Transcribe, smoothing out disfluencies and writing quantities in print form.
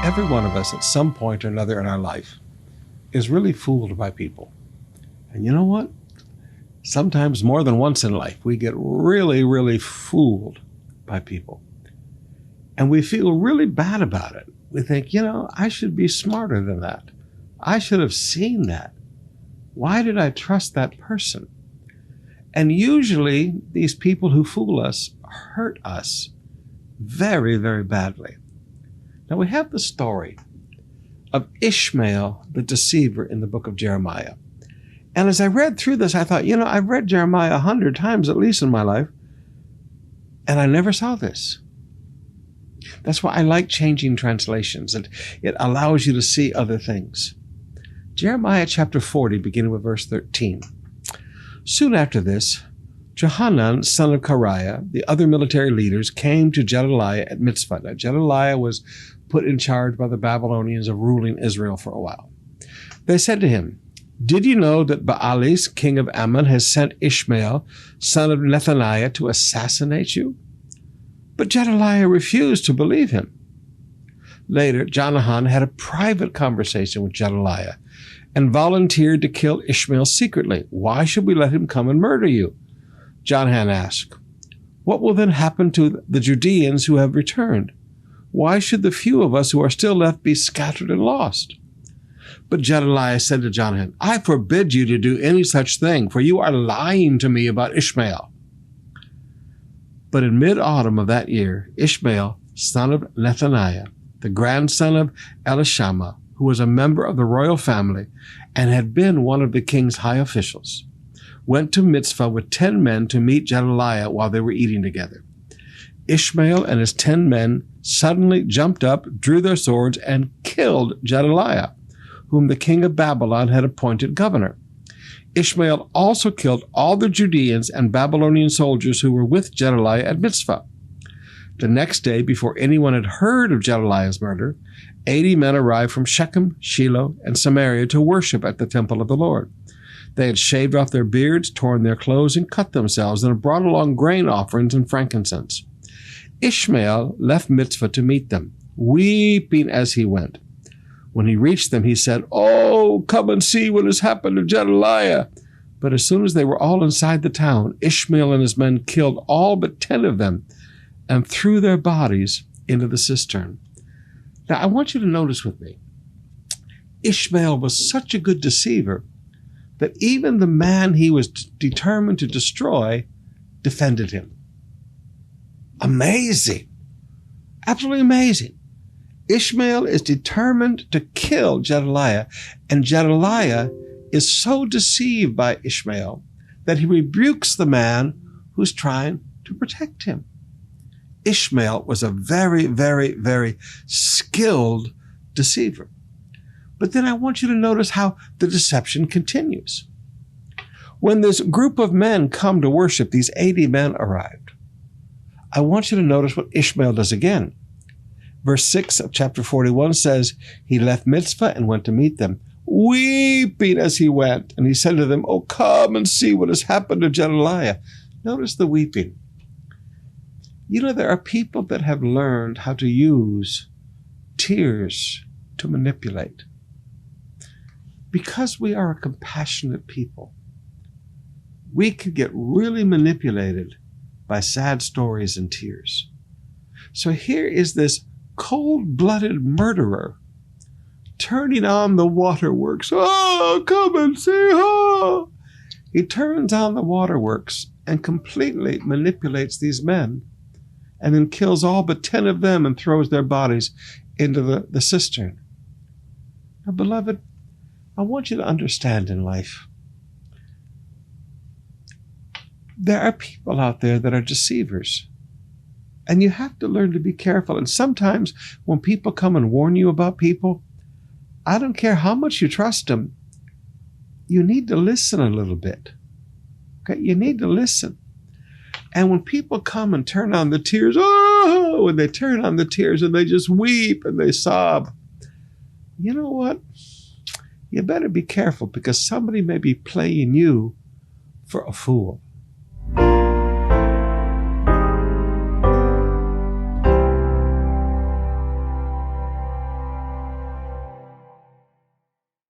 every one of us at some point or another in our life is really fooled by people. And you know what? Sometimes more than once in life, we get really, really fooled by people. And we feel really bad about it. We think, I should be smarter than that. I should have seen that. Why did I trust that person? And usually these people who fool us hurt us very, very badly. Now we have the story of Ishmael, the deceiver, in the book of Jeremiah. And as I read through this, I thought, I've read Jeremiah 100 times at least in my life, and I never saw this. That's why I like changing translations. It allows you to see other things. Jeremiah chapter 40, beginning with verse 13. Soon after this, Johanan, son of Kareah, the other military leaders, came to Gedaliah at Mitzvah. Now, Gedaliah was put in charge by the Babylonians of ruling Israel for a while. They said to him, "Did you know that Baalis, king of Ammon, has sent Ishmael, son of Nethaniah, to assassinate you?" But Gedaliah refused to believe him. Later, Johanan had a private conversation with Gedaliah and volunteered to kill Ishmael secretly. "Why should we let him come and murder you?" Johanan asked. "What will then happen to the Judeans who have returned? Why should the few of us who are still left be scattered and lost?" But Gedaliah said to Johanan, "I forbid you to do any such thing, for you are lying to me about Ishmael." But in mid-autumn of that year, Ishmael, son of Nethaniah, the grandson of Elishama, who was a member of the royal family and had been one of the king's high officials, went to Mitzvah with 10 men to meet Gedaliah while they were eating together. Ishmael and his 10 men suddenly jumped up, drew their swords, and killed Gedaliah, whom the king of Babylon had appointed governor. Ishmael also killed all the Judeans and Babylonian soldiers who were with Gedaliah at Mitzvah. The next day, before anyone had heard of Gedaliah's murder, 80 men arrived from Shechem, Shiloh, and Samaria to worship at the temple of the Lord. They had shaved off their beards, torn their clothes, and cut themselves, and had brought along grain offerings and frankincense. Ishmael left Mitzvah to meet them, weeping as he went. When he reached them, he said, "Oh, come and see what has happened to Gedaliah." But as soon as they were all inside the town, Ishmael and his men killed all but 10 of them and threw their bodies into the cistern. Now, I want you to notice with me, Ishmael was such a good deceiver that even the man he was determined to destroy defended him. Amazing. Absolutely amazing. Ishmael is determined to kill Gedaliah, and Gedaliah is so deceived by Ishmael that he rebukes the man who's trying to protect him. Ishmael was a very, very, very skilled deceiver. But then I want you to notice how the deception continues. When this group of men come to worship, these 80 men arrived. I want you to notice what Ishmael does again. Verse 6 of chapter 41 says, "He left Mitzvah and went to meet them, weeping as he went. And he said to them, 'Oh, come and see what has happened to Gedaliah.'" Notice the weeping. There are people that have learned how to use tears to manipulate. Because we are a compassionate people, we can get really manipulated by sad stories and tears. So here is this cold-blooded murderer turning on the waterworks. "Oh, come and see her." He turns on the waterworks and completely manipulates these men and then kills all but 10 of them and throws their bodies into the cistern. Now, beloved, I want you to understand in life, there are people out there that are deceivers. And you have to learn to be careful. And sometimes when people come and warn you about people, I don't care how much you trust them, you need to listen a little bit. Okay? You need to listen. And when people come and turn on the tears, and they turn on the tears and they just weep and they sob, you know what? You better be careful, because somebody may be playing you for a fool.